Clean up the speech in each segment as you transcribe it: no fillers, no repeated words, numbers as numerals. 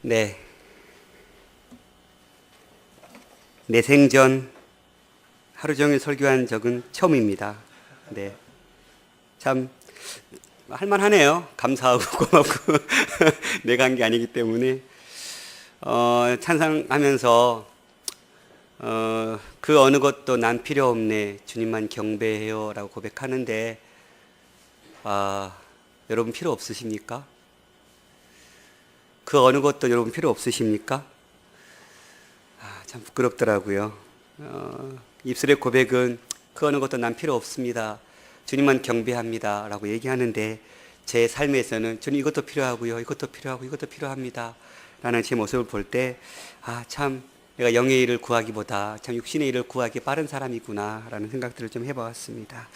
네. 내 생전 하루 종일 설교한 적은 처음입니다. 네. 참 할만하네요. 감사하고 고맙고 내가 한 게 아니기 때문에 찬양하면서 그 어느 것도 난 필요 없네, 주님만 경배해요 라고 고백하는데 여러분 필요 없으십니까? 그 어느 것도 여러분 필요 없으십니까? 참 부끄럽더라고요. 입술의 고백은 그 어느 것도 난 필요 없습니다, 주님만 경배합니다 라고 얘기하는데, 제 삶에서는 주님 이것도 필요하고요, 이것도 필요하고 이것도 필요합니다 라는 제 모습을 볼 때 참 내가 영의 일을 구하기보다 참 육신의 일을 구하기 빠른 사람이구나 라는 생각들을 좀 해보았습니다.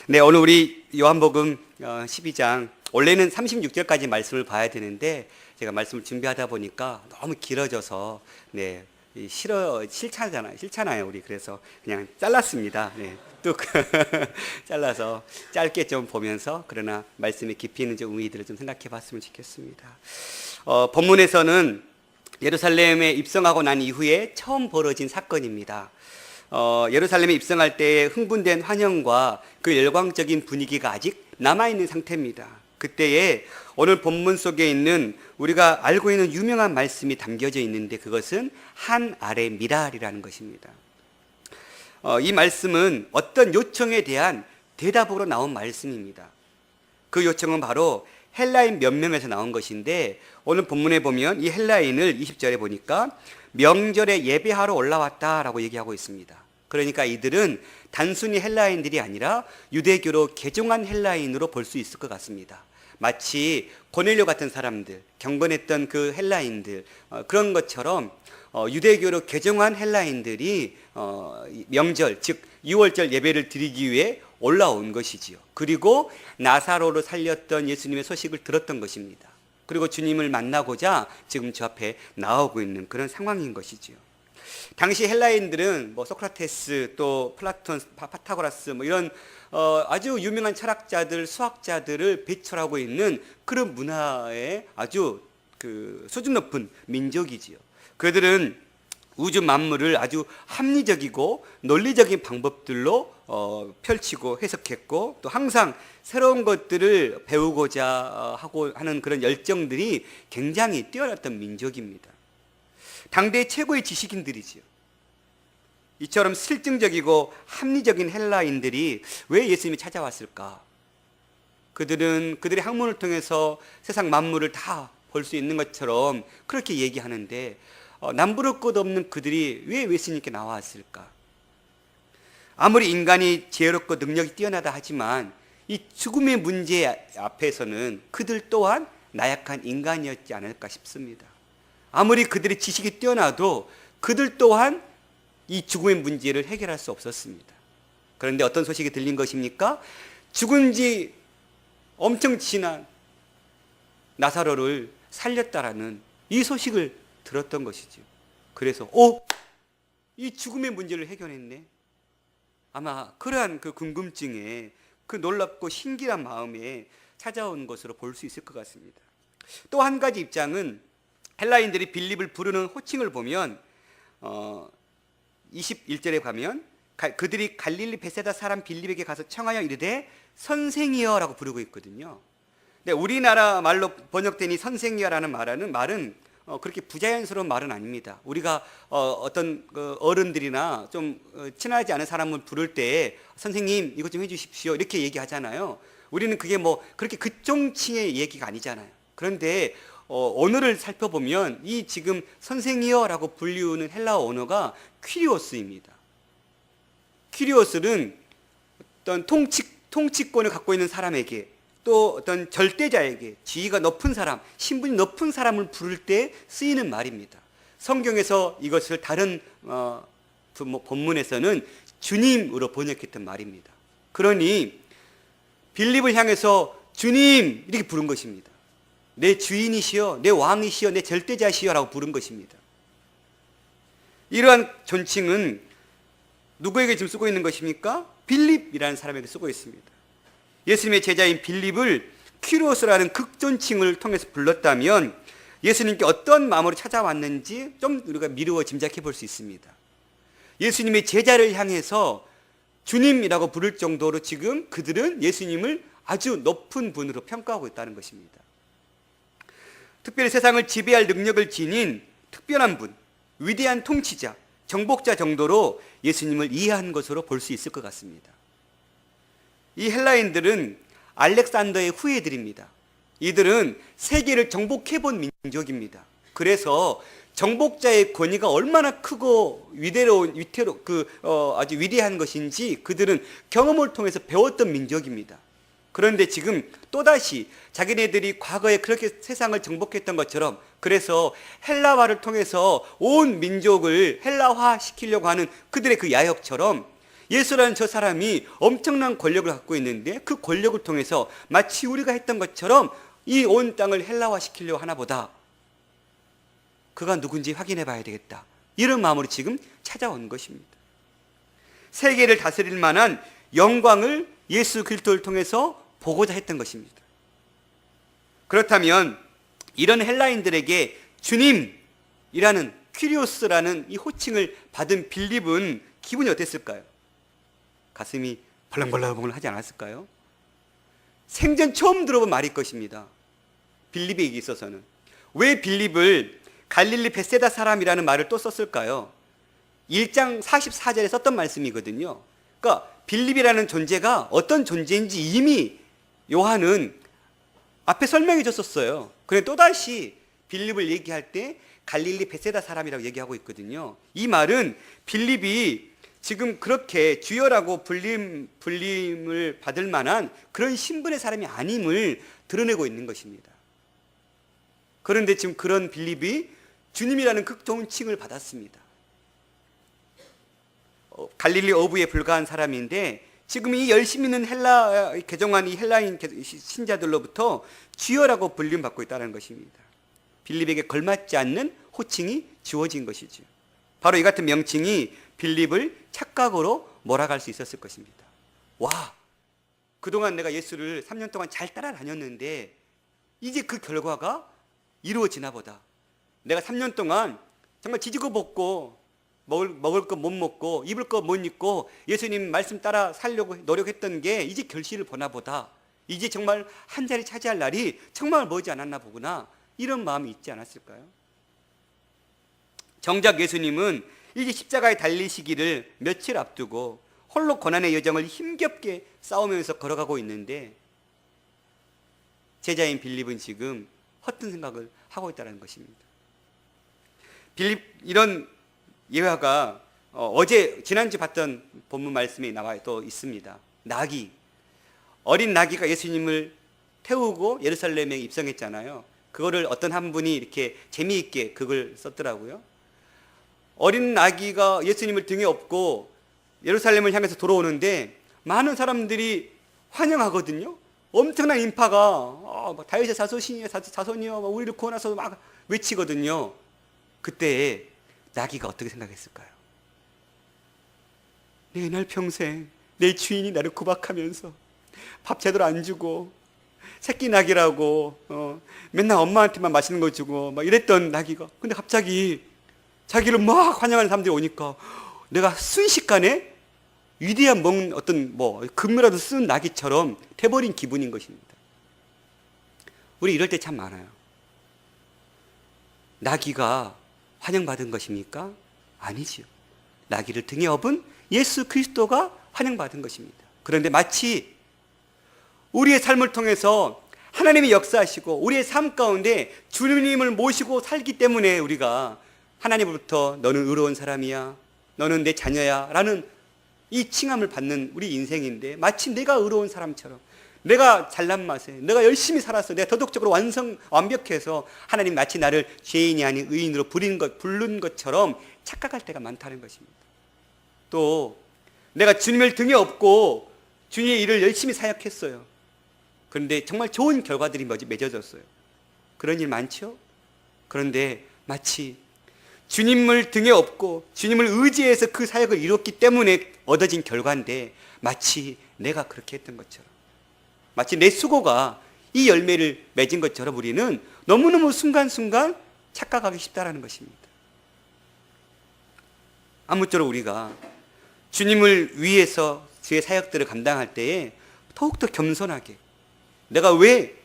네, 오늘 우리 요한복음 12장 원래는 36절까지 말씀을 봐야 되는데 제가 말씀을 준비하다 보니까 너무 길어져서 싫잖아요 우리. 그래서 그냥 잘랐습니다. 뚝 잘라서 짧게 좀 보면서, 그러나 말씀의 깊이 있는 좀 의미들을 좀 생각해 봤으면 좋겠습니다. 본문에서는 예루살렘에 입성하고 난 이후에 처음 벌어진 사건입니다. 예루살렘에 입성할 때 흥분된 환영과 그 열광적인 분위기가 아직 남아있는 상태입니다. 그때에 오늘 본문 속에 있는 우리가 알고 있는 유명한 말씀이 담겨져 있는데, 그것은 한 아래 미랄이라는 것입니다. 이 말씀은 어떤 요청에 대한 대답으로 나온 말씀입니다. 그 요청은 바로 헬라인 몇 명에서 나온 것인데, 오늘 본문에 보면 이 헬라인을 20절에 보니까 명절에 예배하러 올라왔다라고 얘기하고 있습니다. 그러니까 이들은 단순히 헬라인들이 아니라 유대교로 개종한 헬라인으로 볼 수 있을 것 같습니다. 마치 고넬료 같은 사람들, 경건했던 그 헬라인들, 그런 것처럼 유대교로 개종한 헬라인들이 명절, 즉 유월절 예배를 드리기 위해 올라온 것이지요. 그리고 나사로를 살렸던 예수님의 소식을 들었던 것입니다. 그리고 주님을 만나고자 지금 저 앞에 나오고 있는 그런 상황인 것이지요. 당시 헬라인들은 소크라테스, 또 플라톤, 파타고라스 이런 아주 유명한 철학자들, 수학자들을 배출하고 있는 그런 문화의 아주 수준 높은 민족이지요. 그들은 우주 만물을 아주 합리적이고 논리적인 방법들로 펼치고 해석했고, 또 항상 새로운 것들을 배우고자 하는 그런 열정들이 굉장히 뛰어났던 민족입니다. 당대 최고의 지식인들이지요. 이처럼 실증적이고 합리적인 헬라인들이 왜 예수님이 찾아왔을까? 그들은 그들의 학문을 통해서 세상 만물을 다 볼 수 있는 것처럼 그렇게 얘기하는데, 남부를 것 없는 그들이 왜 예수님께 나왔을까? 아무리 인간이 지혜롭고 능력이 뛰어나다 하지만 이 죽음의 문제 앞에서는 그들 또한 나약한 인간이었지 않을까 싶습니다. 아무리 그들의 지식이 뛰어나도 그들 또한 이 죽음의 문제를 해결할 수 없었습니다. 그런데 어떤 소식이 들린 것입니까? 죽은 지 엄청 지난 나사로를 살렸다라는 이 소식을 들었던 것이죠. 그래서 이 죽음의 문제를 해결했네. 아마 그러한 그 궁금증에, 그 놀랍고 신기한 마음에 찾아온 것으로 볼 수 있을 것 같습니다. 또 한 가지 입장은 헬라인들이 빌립을 부르는 호칭을 보면 21절에 가면 그들이 갈릴리 베세다 사람 빌립에게 가서 청하여 이르되 선생이여 라고 부르고 있거든요. 근데 우리나라 말로 번역된 이 선생이여라는 말은 그렇게 부자연스러운 말은 아닙니다. 우리가 어떤 어른들이나 좀 친하지 않은 사람을 부를 때 선생님 이것 좀 해주십시오 이렇게 얘기하잖아요. 우리는 그게 그렇게 그쪽칭의 얘기가 아니잖아요. 그런데 언어를 살펴보면 이 지금 선생이여라고 불리우는 헬라어 언어가 퀴리오스입니다. 퀴리오스는 어떤 통치권을 갖고 있는 사람에게, 또 어떤 절대자에게, 지위가 높은 사람, 신분이 높은 사람을 부를 때 쓰이는 말입니다. 성경에서 이것을 다른 본문에서는 주님으로 번역했던 말입니다. 그러니 빌립을 향해서 주님 이렇게 부른 것입니다. 내 주인이시여, 내 왕이시여, 내 절대자시여 라고 부른 것입니다. 이러한 존칭은 누구에게 지금 쓰고 있는 것입니까? 빌립이라는 사람에게 쓰고 있습니다. 예수님의 제자인 빌립을 퀴리오스라는 극존칭을 통해서 불렀다면 예수님께 어떤 마음으로 찾아왔는지 좀 우리가 미루어 짐작해 볼 수 있습니다. 예수님의 제자를 향해서 주님이라고 부를 정도로 지금 그들은 예수님을 아주 높은 분으로 평가하고 있다는 것입니다. 특별히 세상을 지배할 능력을 지닌 특별한 분, 위대한 통치자, 정복자 정도로 예수님을 이해한 것으로 볼 수 있을 것 같습니다. 이 헬라인들은 알렉산더의 후예들입니다. 이들은 세계를 정복해본 민족입니다. 그래서 정복자의 권위가 얼마나 크고 아주 위대한 것인지 그들은 경험을 통해서 배웠던 민족입니다. 그런데 지금 또다시 자기네들이 과거에 그렇게 세상을 정복했던 것처럼, 그래서 헬라화를 통해서 온 민족을 헬라화 시키려고 하는 그들의 그 야욕처럼 예수라는 저 사람이 엄청난 권력을 갖고 있는데 그 권력을 통해서 마치 우리가 했던 것처럼 이 온 땅을 헬라화 시키려고 하나 보다. 그가 누군지 확인해 봐야 되겠다. 이런 마음으로 지금 찾아온 것입니다. 세계를 다스릴 만한 영광을 예수 그리스도를 통해서 보고자 했던 것입니다. 그렇다면 이런 헬라인들에게 주님이라는 퀴리오스라는 이 호칭을 받은 빌립은 기분이 어땠을까요? 가슴이 벌렁벌렁 하지 않았을까요? 생전 처음 들어본 말일 것입니다. 빌립에게 있어서는. 왜 빌립을 갈릴리 벳세다 사람이라는 말을 또 썼을까요? 1장 44절에 썼던 말씀이거든요. 그러니까 빌립이라는 존재가 어떤 존재인지 이미 요한은 앞에 설명해 줬었어요. 그런데 또다시 빌립을 얘기할 때 갈릴리 벳세다 사람이라고 얘기하고 있거든요. 이 말은 빌립이 지금 그렇게 주여라고 불림을 받을 만한 그런 신분의 사람이 아님을 드러내고 있는 것입니다. 그런데 지금 그런 빌립이 주님이라는 극좋은 칭을 받았습니다. 갈릴리 어부에 불과한 사람인데 지금 이 열심히 있는 개종한 이 헬라인 신자들로부터 주여라고 불림받고 있다는 것입니다. 빌립에게 걸맞지 않는 호칭이 주어진 것이죠. 바로 이 같은 명칭이 빌립을 착각으로 몰아갈 수 있었을 것입니다. 와, 그동안 내가 예수를 3년 동안 잘 따라다녔는데 이제 그 결과가 이루어지나 보다. 내가 3년 동안 정말 지지고 볶고 먹을 거 못 먹고 입을 거 못 입고 예수님 말씀 따라 살려고 노력했던 게 이제 결실을 보나 보다. 이제 정말 한 자리 차지할 날이 정말 머지 않았나 보구나. 이런 마음이 있지 않았을까요? 정작 예수님은 이제 십자가에 달리시기를 며칠 앞두고 홀로 고난의 여정을 힘겹게 싸우면서 걸어가고 있는데 제자인 빌립은 지금 헛된 생각을 하고 있다는 것입니다. 빌립 이런 예화가 지난주 봤던 본문 말씀에 나와 또 있습니다. 어린 나귀가 예수님을 태우고 예루살렘에 입성했잖아요. 그거를 어떤 한 분이 이렇게 재미있게 그걸 썼더라고요. 어린 나귀가 예수님을 등에 업고 예루살렘을 향해서 돌아오는데 많은 사람들이 환영하거든요. 엄청난 인파가 다윗의 자손이여 우리를 구원하소서 막 외치거든요. 그때 나귀가 어떻게 생각했을까요? 내 날 평생 내 주인이 나를 구박하면서 밥 제대로 안 주고 새끼 나귀라고 맨날 엄마한테만 맛있는 거 주고 막 이랬던 나귀가, 근데 갑자기 자기를 막 환영하는 사람들이 오니까 내가 순식간에 위대한 어떤 금이라도 쓴 나귀처럼 돼버린 기분인 것입니다. 우리 이럴 때 참 많아요. 나귀가 환영받은 것입니까? 아니지요. 나귀를 등에 업은 예수 그리스도가 환영받은 것입니다. 그런데 마치 우리의 삶을 통해서 하나님이 역사하시고 우리의 삶 가운데 주님을 모시고 살기 때문에 우리가 하나님으로부터 너는 의로운 사람이야, 너는 내 자녀야 라는 이 칭함을 받는 우리 인생인데, 마치 내가 의로운 사람처럼, 내가 잘난 맛에, 내가 열심히 살아서, 내가 도덕적으로 완벽해서 하나님 마치 나를 죄인이 아닌 의인으로 부른 것처럼 착각할 때가 많다는 것입니다. 또 내가 주님을 등에 업고 주님의 일을 열심히 사역했어요. 그런데 정말 좋은 결과들이 맺어졌어요. 그런 일 많죠? 그런데 마치 주님을 등에 업고 주님을 의지해서 그 사역을 이뤘기 때문에 얻어진 결과인데, 마치 내가 그렇게 했던 것처럼, 마치 내 수고가 이 열매를 맺은 것처럼 우리는 너무너무 순간순간 착각하기 쉽다라는 것입니다. 아무쪼록 우리가 주님을 위해서 주의 사역들을 감당할 때에 더욱더 겸손하게 내가 왜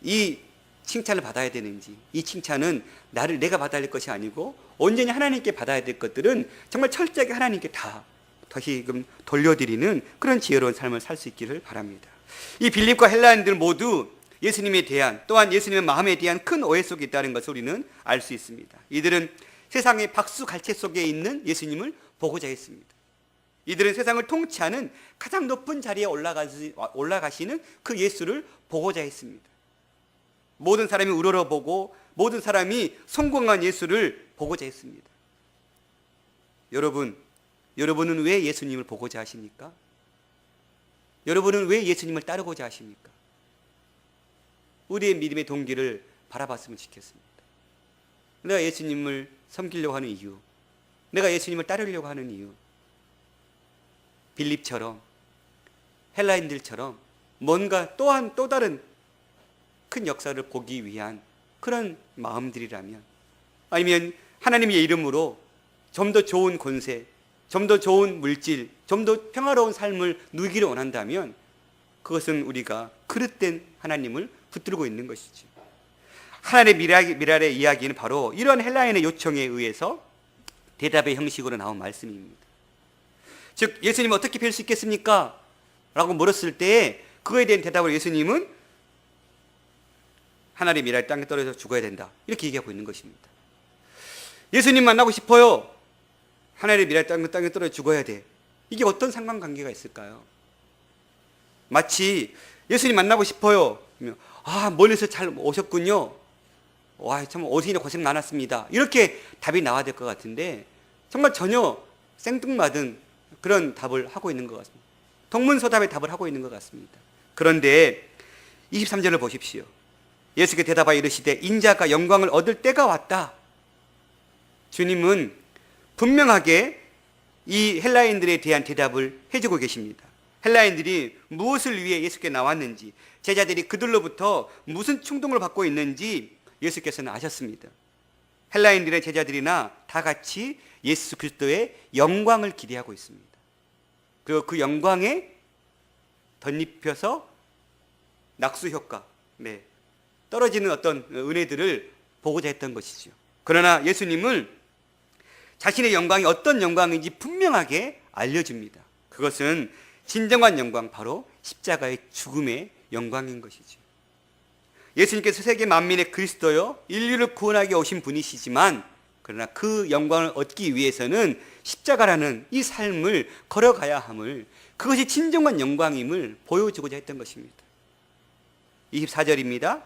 이 칭찬을 받아야 되는지, 이 칭찬은 내가 받아야 할 것이 아니고 온전히 하나님께 받아야 될 것들은 정말 철저하게 하나님께 다 다시금 돌려드리는 그런 지혜로운 삶을 살 수 있기를 바랍니다. 이 빌립과 헬라인들 모두 예수님에 대한, 또한 예수님의 마음에 대한 큰 오해 속에 있다는 것을 우리는 알 수 있습니다. 이들은 세상의 박수갈채 속에 있는 예수님을 보고자 했습니다. 이들은 세상을 통치하는 가장 높은 자리에 올라가시는 그 예수를 보고자 했습니다. 모든 사람이 우러러보고 모든 사람이 성공한 예수를 보고자 했습니다. 여러분은 왜 예수님을 보고자 하십니까? 여러분은 왜 예수님을 따르고자 하십니까? 우리의 믿음의 동기를 바라봤으면 좋겠습니다. 내가 예수님을 섬기려고 하는 이유, 내가 예수님을 따르려고 하는 이유, 빌립처럼 헬라인들처럼 뭔가 또 다른 큰 역사를 보기 위한 그런 마음들이라면, 아니면 하나님의 이름으로 좀 더 좋은 권세, 좀 더 좋은 물질, 좀 더 평화로운 삶을 누리기를 원한다면 그것은 우리가 그릇된 하나님을 붙들고 있는 것이죠. 하나님의 미랄의 이야기는 바로 이런 헬라인의 요청에 의해서 대답의 형식으로 나온 말씀입니다. 즉, 예수님 어떻게 뵐 수 있겠습니까? 라고 물었을 때 그거에 대한 대답을 예수님은 하나님의 미랄이 땅에 떨어져서 죽어야 된다, 이렇게 얘기하고 있는 것입니다. 예수님 만나고 싶어요. 하나님의 미랄이 땅에 떨어져 죽어야 돼. 이게 어떤 상관관계가 있을까요? 마치 예수님 만나고 싶어요. 멀리서 잘 오셨군요. 와, 참 오시느라 고생 많았습니다. 이렇게 답이 나와야 될 것 같은데 정말 전혀 생뚱맞은 그런 답을 하고 있는 것 같습니다. 동문서답의 답을 하고 있는 것 같습니다. 그런데 23절을 보십시오. 예수께 대답하여 이르시되 인자가 영광을 얻을 때가 왔다. 주님은 분명하게 이 헬라인들에 대한 대답을 해주고 계십니다. 헬라인들이 무엇을 위해 예수께 나왔는지, 제자들이 그들로부터 무슨 충동을 받고 있는지 예수께서는 아셨습니다. 헬라인들의 제자들이나 다 같이 예수 그리스도의 영광을 기대하고 있습니다. 그리고 그 영광에 덧입혀서 낙수 효과, 떨어지는 어떤 은혜들을 보고자 했던 것이죠. 그러나 예수님은 자신의 영광이 어떤 영광인지 분명하게 알려줍니다. 그것은 진정한 영광, 바로 십자가의 죽음의 영광인 것이죠. 예수님께서 세계 만민의 그리스도요, 인류를 구원하게 오신 분이시지만, 그러나 그 영광을 얻기 위해서는 십자가라는 이 삶을 걸어가야 함을, 그것이 진정한 영광임을 보여주고자 했던 것입니다. 24절입니다.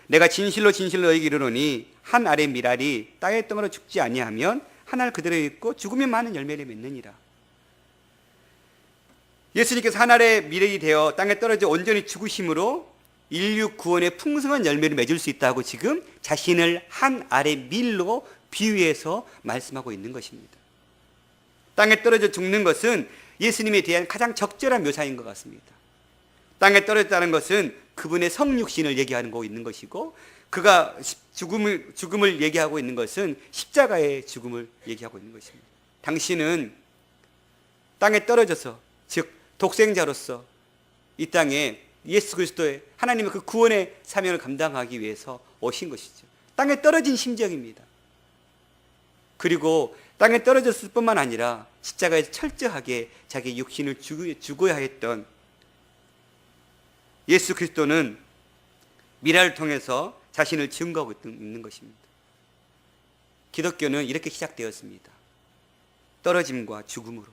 내가 진실로 너에게 이르노니 한 알의 미랄이 땅에 떨어져 죽지 아니하면 한 알 그대로 있고 죽으면 많은 열매를 맺느니라. 예수님께서 한 알의 미랄이 되어 땅에 떨어져 온전히 죽으심으로 인류 구원의 풍성한 열매를 맺을 수 있다고 지금 자신을 한 알의 밀로 비유해서 말씀하고 있는 것입니다. 땅에 떨어져 죽는 것은 예수님에 대한 가장 적절한 묘사인 것 같습니다. 땅에 떨어졌다는 것은 그분의 성육신을 얘기하는 거 있는 것이고, 그가 죽음을 얘기하고 있는 것은 십자가의 죽음을 얘기하고 있는 것입니다. 당신은 땅에 떨어져서, 즉 독생자로서 이 땅에 예수 그리스도의 하나님의 그 구원의 사명을 감당하기 위해서 오신 것이죠. 땅에 떨어진 심정입니다. 그리고 땅에 떨어졌을 뿐만 아니라 십자가에서 철저하게 자기 육신을 죽어야 했던 예수 그리스도는 미랄을 통해서 자신을 증거하고 있는 것입니다. 기독교는 이렇게 시작되었습니다. 떨어짐과 죽음으로.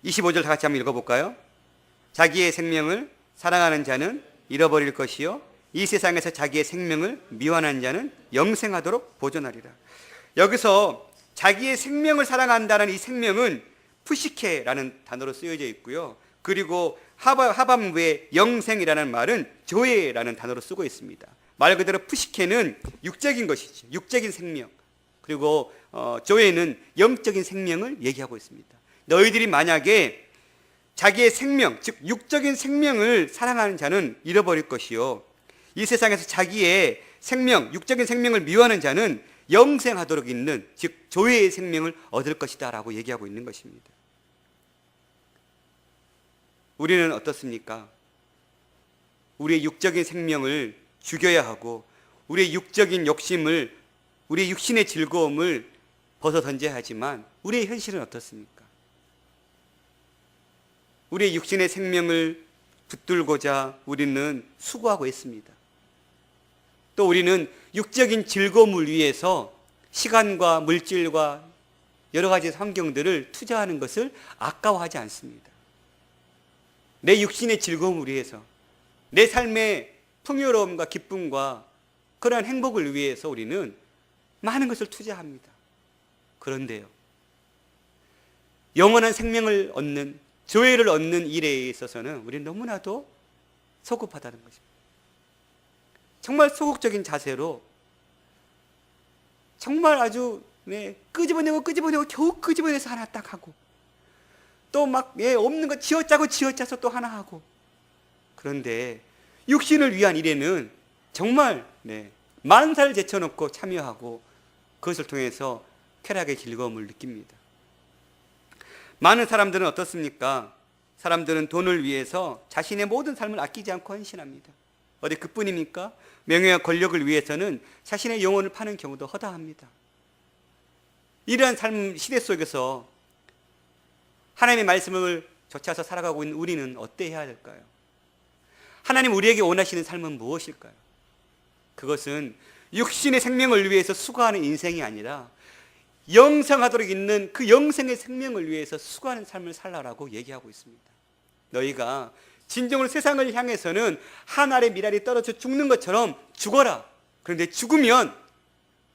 25절 다 같이 한번 읽어볼까요? 자기의 생명을 사랑하는 자는 잃어버릴 것이요 이 세상에서 자기의 생명을 미워하는 자는 영생하도록 보존하리라. 여기서 자기의 생명을 사랑한다는 이 생명은 푸시케라는 단어로 쓰여져 있고요. 그리고 하반부에 영생이라는 말은 조에라는 단어로 쓰고 있습니다. 말 그대로 푸시케는 육적인 것이죠. 육적인 생명. 그리고 조에는 영적인 생명을 얘기하고 있습니다. 너희들이 만약에 자기의 생명, 즉 육적인 생명을 사랑하는 자는 잃어버릴 것이요 이 세상에서 자기의 생명, 육적인 생명을 미워하는 자는 영생하도록 있는, 즉 조회의 생명을 얻을 것이다 라고 얘기하고 있는 것입니다. 우리는 어떻습니까? 우리의 육적인 생명을 죽여야 하고 우리의 육적인 욕심을, 우리의 육신의 즐거움을 벗어 던져야 하지만 우리의 현실은 어떻습니까? 우리의 육신의 생명을 붙들고자 우리는 수고하고 있습니다. 또 우리는 육적인 즐거움을 위해서 시간과 물질과 여러 가지 환경들을 투자하는 것을 아까워하지 않습니다. 내 육신의 즐거움을 위해서, 내 삶의 풍요로움과 기쁨과 그러한 행복을 위해서 우리는 많은 것을 투자합니다. 그런데요, 영원한 생명을 얻는, 조회를 얻는 일에 있어서는 우리는 너무나도 소급하다는 것입니다. 정말 소극적인 자세로 정말 아주 끄집어내고 겨우 끄집어내서 하나 딱 하고, 또 막 없는 거 쥐어짜서 또 하나 하고. 그런데 육신을 위한 일에는 정말 만사를 제쳐놓고 참여하고 그것을 통해서 쾌락의 즐거움을 느낍니다. 많은 사람들은 어떻습니까? 사람들은 돈을 위해서 자신의 모든 삶을 아끼지 않고 헌신합니다. 어디 그뿐입니까? 명예와 권력을 위해서는 자신의 영혼을 파는 경우도 허다합니다. 이러한 삶 시대 속에서 하나님의 말씀을 좇아서 살아가고 있는 우리는 어때야 될까요? 하나님 우리에게 원하시는 삶은 무엇일까요? 그것은 육신의 생명을 위해서 수고하는 인생이 아니라 영생하도록 있는 그 영생의 생명을 위해서 수고하는 삶을 살라라고 얘기하고 있습니다. 너희가 진정으로 세상을 향해서는 한 알의 미랄이 떨어져 죽는 것처럼 죽어라. 그런데 죽으면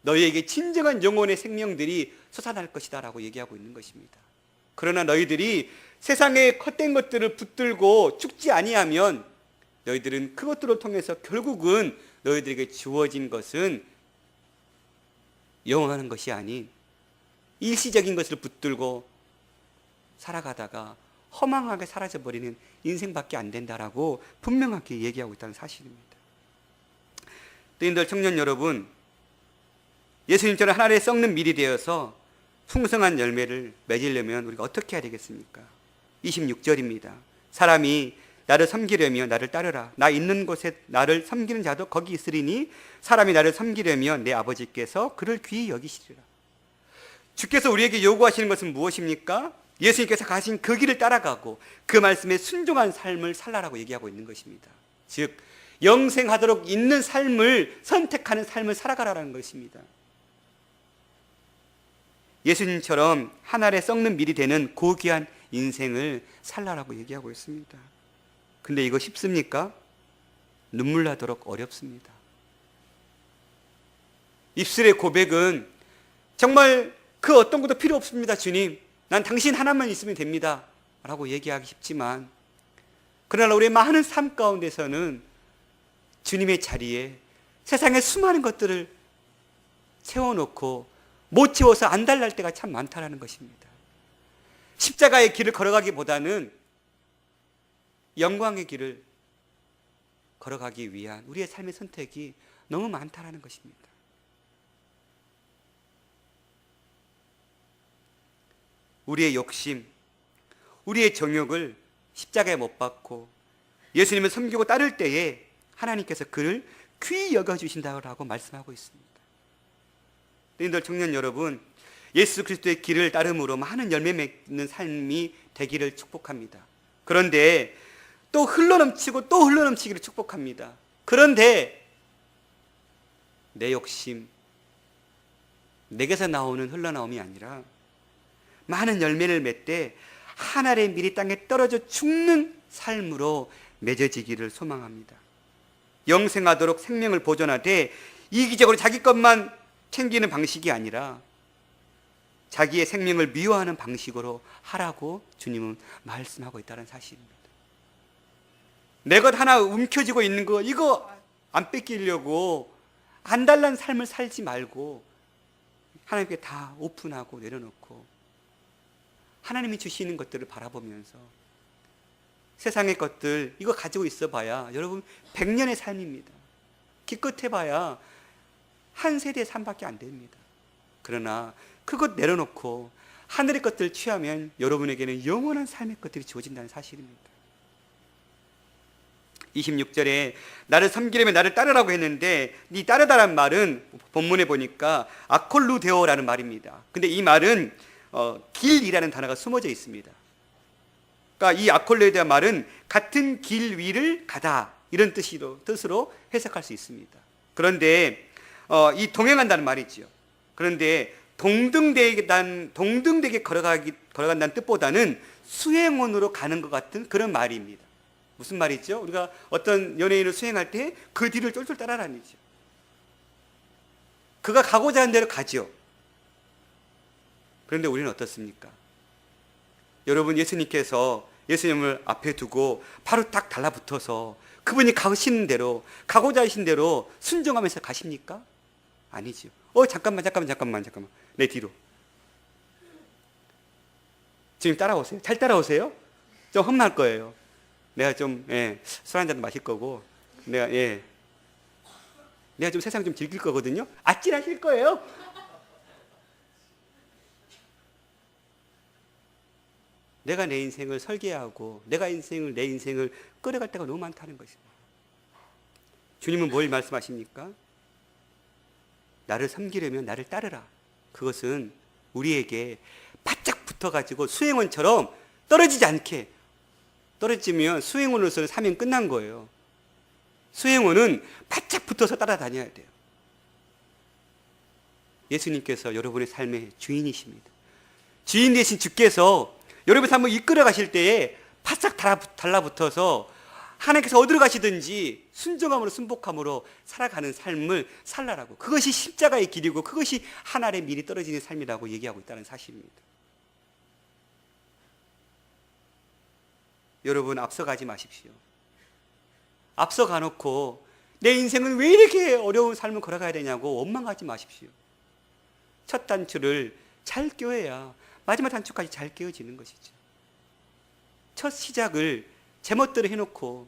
너희에게 진정한 영혼의 생명들이 솟아날 것이다 라고 얘기하고 있는 것입니다. 그러나 너희들이 세상의 헛된 것들을 붙들고 죽지 아니하면 너희들은 그것들을 통해서 결국은 너희들에게 주어진 것은 영원한 것이 아닌 일시적인 것을 붙들고 살아가다가 허망하게 사라져버리는 인생밖에 안 된다라고 분명하게 얘기하고 있다는 사실입니다. 또인들 청년 여러분, 예수님처럼 하나님의 썩는 밀이 되어서 풍성한 열매를 맺으려면 우리가 어떻게 해야 되겠습니까? 26절입니다. 사람이 나를 섬기려면 나를 따르라. 나 있는 곳에 나를 섬기는 자도 거기 있으리니 사람이 나를 섬기려면 내 아버지께서 그를 귀히 여기시리라. 주께서 우리에게 요구하시는 것은 무엇입니까? 예수님께서 가신 그 길을 따라가고 그 말씀에 순종한 삶을 살라라고 얘기하고 있는 것입니다. 즉 영생하도록 있는 삶을 선택하는 삶을 살아가라는 것입니다. 예수님처럼 한 알에 썩는 밀이 되는 고귀한 인생을 살라라고 얘기하고 있습니다. 근데 이거 쉽습니까? 눈물 나도록 어렵습니다. 입술의 고백은 정말 그 어떤 것도 필요 없습니다. 주님, 난 당신 하나만 있으면 됩니다 라고 얘기하기 쉽지만, 그러나 우리의 많은 삶 가운데서는 주님의 자리에 세상의 수많은 것들을 채워놓고 못 채워서 안달날 때가 참 많다라는 것입니다. 십자가의 길을 걸어가기보다는 영광의 길을 걸어가기 위한 우리의 삶의 선택이 너무 많다라는 것입니다. 우리의 욕심, 우리의 정욕을 십자가에 못 박고 예수님을 섬기고 따를 때에 하나님께서 그를 귀히 여겨주신다고 말씀하고 있습니다. 여러분들 청년 여러분, 예수 그리스도의 길을 따름으로 많은 열매 맺는 삶이 되기를 축복합니다. 그런데 또 흘러넘치고 또 흘러넘치기를 축복합니다. 그런데 내 욕심, 내게서 나오는 흘러나옴이 아니라 많은 열매를 맺되 한 알의 밀이 땅에 떨어져 죽는 삶으로 맺어지기를 소망합니다. 영생하도록 생명을 보존하되 이기적으로 자기 것만 챙기는 방식이 아니라 자기의 생명을 미워하는 방식으로 하라고 주님은 말씀하고 있다는 사실입니다. 내 것 하나 움켜쥐고 있는 거 이거 안 뺏기려고 안달난 삶을 살지 말고 하나님께 다 오픈하고 내려놓고 하나님이 주시는 것들을 바라보면서 세상의 것들 이거 가지고 있어 봐야 여러분 100년의 삶입니다. 기껏 해봐야 한 세대의 삶밖에 안 됩니다. 그러나 그것 내려놓고 하늘의 것들을 취하면 여러분에게는 영원한 삶의 것들이 주어진다는 사실입니다. 26절에 나를 섬기려면 나를 따르라고 했는데 네 따르다란 말은 본문에 보니까 아콜루데오라는 말입니다. 근데 이 말은 길이라는 단어가 숨어져 있습니다. 그러니까 이 아콜루데오 말은 같은 길 위를 가다 이런 뜻으로 해석할 수 있습니다. 그런데 이 동행한다는 말이죠. 그런데 동등되게 걸어간다는 뜻보다는 수행원으로 가는 것 같은 그런 말입니다. 무슨 말이죠? 우리가 어떤 연예인을 수행할 때 그 뒤를 쫄쫄 따라다니죠. 그가 가고자 하는 대로 가죠. 그런데 우리는 어떻습니까? 여러분, 예수님께서 예수님을 앞에 두고 바로 딱 달라붙어서 그분이 가시는 대로, 가고자 하신 대로 순종하면서 가십니까? 아니죠. 잠깐만. 내 뒤로. 지금 따라오세요. 잘 따라오세요. 좀 험날 거예요. 내가 좀, 술 한잔 마실 거고, 내가 좀 세상 좀 즐길 거거든요. 아찔하실 거예요. 내가 내 인생을 설계하고, 내 인생을 끌어갈 때가 너무 많다는 것입니다. 주님은 뭘 말씀하십니까? 나를 섬기려면 나를 따르라. 그것은 우리에게 바짝 붙어가지고 수행원처럼 떨어지지 않게, 떨어지면 수행원으로서는 사명 끝난 거예요. 수행원은 바짝 붙어서 따라다녀야 돼요. 예수님께서 여러분의 삶의 주인이십니다. 주인 되신 주께서 여러분의 삶을 이끌어 가실 때에 바짝 달라붙어서 하나님께서 어디로 가시든지 순종함으로 순복함으로 살아가는 삶을 살라라고, 그것이 십자가의 길이고 그것이 하늘에 미리 떨어지는 삶이라고 얘기하고 있다는 사실입니다. 여러분, 앞서가지 마십시오. 앞서가 놓고 내 인생은 왜 이렇게 어려운 삶을 걸어가야 되냐고 원망하지 마십시오. 첫 단추를 잘 껴야 마지막 단추까지 잘 끼워지는 것이죠. 첫 시작을 제멋대로 해놓고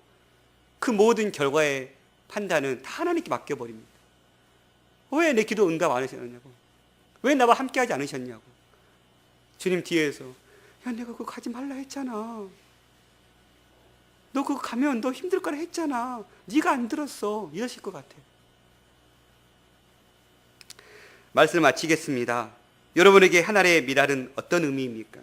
그 모든 결과의 판단은 다 하나님께 맡겨버립니다. 왜 내 기도 응답 안 하셨냐고, 왜 나와 함께하지 않으셨냐고. 주님 뒤에서 야, 내가 그거 가지 말라 했잖아. 너 그거 가면 너 힘들 거라 했잖아. 네가 안 들었어. 이러실 것 같아요. 말씀을 마치겠습니다. 여러분에게 하나님의 미랄은 어떤 의미입니까?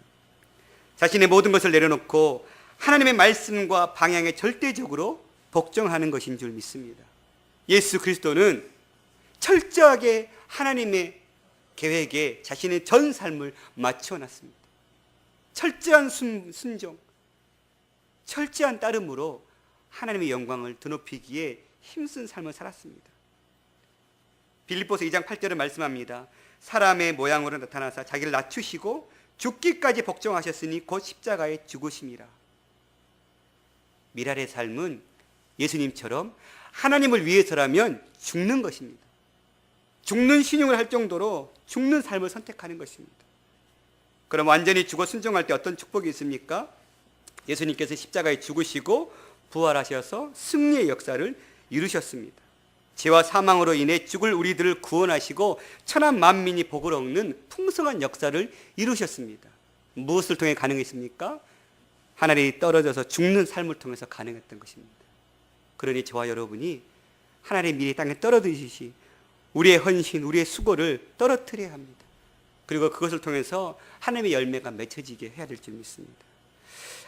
자신의 모든 것을 내려놓고 하나님의 말씀과 방향에 절대적으로 복종하는 것인 줄 믿습니다. 예수 그리스도는 철저하게 하나님의 계획에 자신의 전 삶을 맞춰놨습니다. 철저한 순종, 철저한 따름으로 하나님의 영광을 드높이기에 힘쓴 삶을 살았습니다. 빌립보서 2장 8절에 말씀합니다. 사람의 모양으로 나타나사 자기를 낮추시고 죽기까지 복종하셨으니 곧 십자가에 죽으심이라. 미랄의 삶은 예수님처럼 하나님을 위해서라면 죽는 것입니다. 죽는 신용을 할 정도로 죽는 삶을 선택하는 것입니다. 그럼 완전히 죽어 순종할 때 어떤 축복이 있습니까? 예수님께서 십자가에 죽으시고 부활하셔서 승리의 역사를 이루셨습니다. 죄와 사망으로 인해 죽을 우리들을 구원하시고 천한 만민이 복을 얻는 풍성한 역사를 이루셨습니다. 무엇을 통해 가능했습니까? 하늘이 떨어져서 죽는 삶을 통해서 가능했던 것입니다. 그러니 저와 여러분이 하나님의 미래 땅에 떨어지듯이 우리의 헌신, 우리의 수고를 떨어뜨려야 합니다. 그리고 그것을 통해서 하나님의 열매가 맺혀지게 해야 될 줄 믿습니다.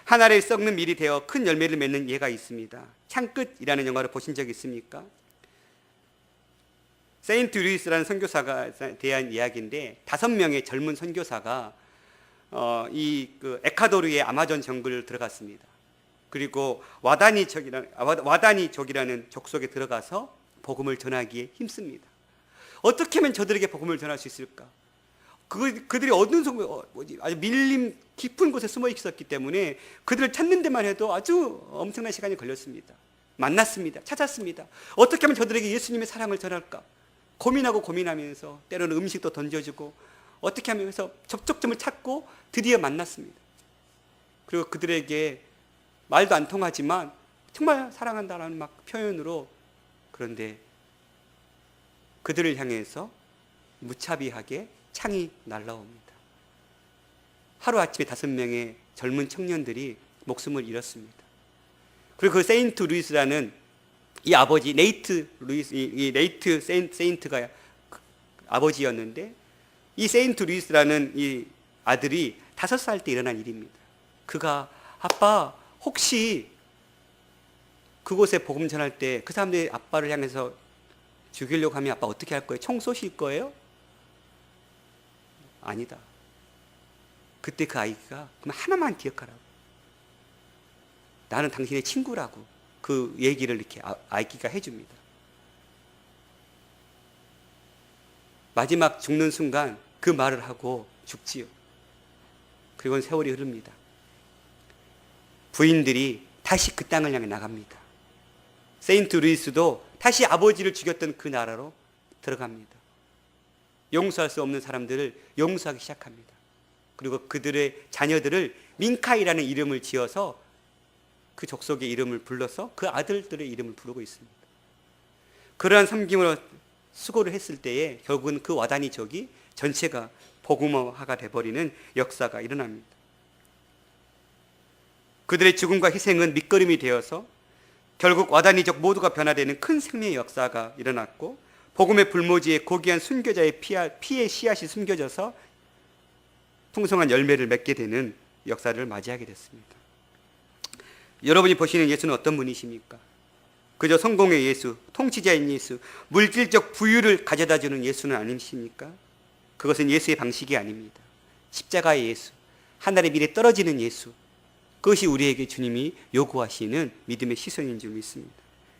하늘에 썩는 밀이 되어 큰 열매를 맺는 예가 있습니다. 창끝이라는 영화를 보신 적 있습니까? 세인트 루이스라는 선교사가 대한 이야기인데 5명의 젊은 선교사가 에콰도르의 아마존 정글을 들어갔습니다. 그리고 와다니족이라는 족속에 들어가서 복음을 전하기에 힘씁니다. 어떻게 하면 저들에게 복음을 전할 수 있을까? 그들이 아주 밀림 깊은 곳에 숨어 있었기 때문에 그들을 찾는 데만 해도 아주 엄청난 시간이 걸렸습니다. 만났습니다. 찾았습니다. 어떻게 하면 저들에게 예수님의 사랑을 전할까? 고민하면서 때로는 음식도 던져주고 어떻게 하면 해서 접촉점을 찾고 드디어 만났습니다. 그리고 그들에게 말도 안 통하지만 정말 사랑한다라는 막 표현으로, 그런데 그들을 향해서 무차비하게 창이 날라옵니다. 하루아침에 5명의 젊은 청년들이 목숨을 잃었습니다. 그리고 그 세인트 루이스라는 이 아버지 네이트 루이스, 이 네이트 세인트가 아버지였는데, 이 세인트 루이스라는 이 아들이 5살 때 일어난 일입니다. 그가 아빠 혹시 그곳에 복음 전할 때 그 사람들이 아빠를 향해서 죽이려고 하면 아빠 어떻게 할 거예요? 총 쏘실 거예요? 아니다. 그때 그 아이가 그럼 하나만 기억하라고. 나는 당신의 친구라고 그 얘기를 이렇게 아이가 해줍니다. 마지막 죽는 순간 그 말을 하고 죽지요. 그리고는 세월이 흐릅니다. 부인들이 다시 그 땅을 향해 나갑니다. 세인트 루이스도 다시 아버지를 죽였던 그 나라로 들어갑니다. 용서할 수 없는 사람들을 용서하기 시작합니다. 그리고 그들의 자녀들을 민카이라는 이름을 지어서 그 족속의 이름을 불러서 그 아들들의 이름을 부르고 있습니다. 그러한 섬김으로 수고를 했을 때에 결국은 그 와다니족이 전체가 복음화가 되어버리는 역사가 일어납니다. 그들의 죽음과 희생은 밑거름이 되어서 결국 와다니족 모두가 변화되는 큰 생명의 역사가 일어났고, 복음의 불모지에 고귀한 순교자의 피의 씨앗이 숨겨져서 풍성한 열매를 맺게 되는 역사를 맞이하게 됐습니다. 여러분이 보시는 예수는 어떤 분이십니까? 그저 성공의 예수, 통치자인 예수, 물질적 부유를 가져다주는 예수는 아니십니까? 그것은 예수의 방식이 아닙니다. 십자가의 예수, 하늘의 미래 떨어지는 예수, 그것이 우리에게 주님이 요구하시는 믿음의 시선인 줄 믿습니다.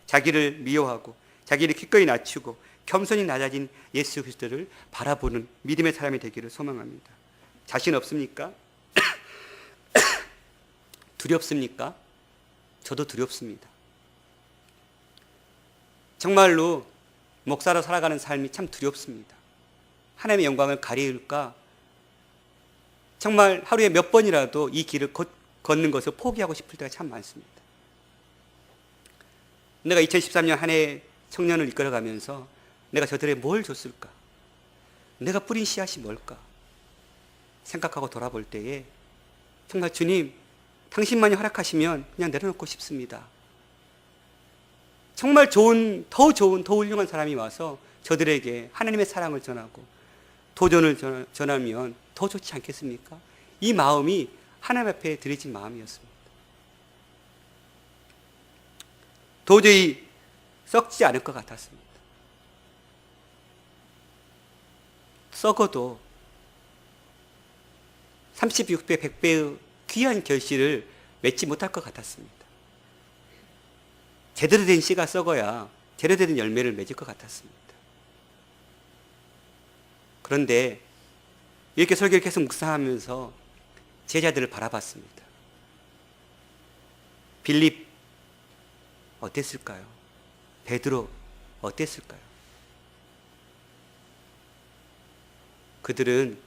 자기를 미워하고 자기를 기꺼이 낮추고 겸손히 낮아진 예수 그리스도를 바라보는 믿음의 사람이 되기를 소망합니다. 자신 없습니까? 두렵습니까? 저도 두렵습니다. 정말로 목사로 살아가는 삶이 참 두렵습니다. 하나님의 영광을 가리울까? 정말 하루에 몇 번이라도 이 길을 걷는 것을 포기하고 싶을 때가 참 많습니다. 내가 2013년 한 해 청년을 이끌어가면서 내가 저들에게 뭘 줬을까? 내가 뿌린 씨앗이 뭘까? 생각하고 돌아볼 때에 정말 주님, 당신만이 허락하시면 그냥 내려놓고 싶습니다. 정말 좋은, 더 훌륭한 사람이 와서 저들에게 하나님의 사랑을 전하고 도전을 전하면 더 좋지 않겠습니까? 이 마음이 하나님 앞에 드려진 마음이었습니다. 도저히 썩지 않을 것 같았습니다. 썩어도 36배, 100배의 귀한 결실을 맺지 못할 것 같았습니다. 제대로 된 씨가 썩어야 제대로 된 열매를 맺을 것 같았습니다. 그런데 이렇게 설교를 계속 묵상하면서 제자들을 바라봤습니다. 빌립 어땠을까요? 베드로 어땠을까요? 그들은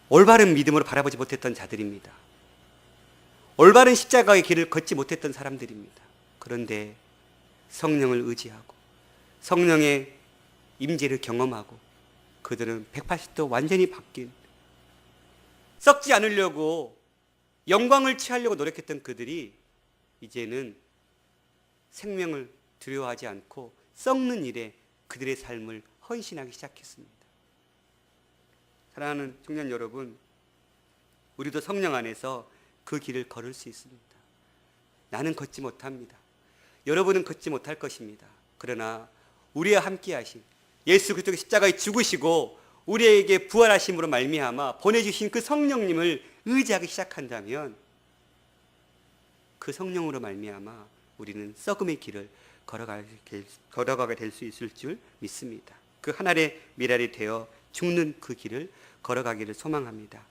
올바른 믿음으로 바라보지 못했던 자들입니다. 올바른 십자가의 길을 걷지 못했던 사람들입니다. 그런데 성령을 의지하고 성령의 임재를 경험하고 그들은 180도 완전히 바뀐, 썩지 않으려고 영광을 취하려고 노력했던 그들이 이제는 생명을 두려워하지 않고 썩는 일에 그들의 삶을 헌신하기 시작했습니다. 사랑하는 청년 여러분, 우리도 성령 안에서 그 길을 걸을 수 있습니다. 나는 걷지 못합니다. 여러분은 걷지 못할 것입니다. 그러나 우리와 함께 하신 예수 그리스도의 십자가에 죽으시고 우리에게 부활하심으로 말미암아 보내주신 그 성령님을 의지하기 시작한다면 그 성령으로 말미암아 우리는 썩음의 길을 걸어가게 될 수 있을 줄 믿습니다. 그 하늘의 미랄이 되어 죽는 그 길을 걸어가기를 소망합니다.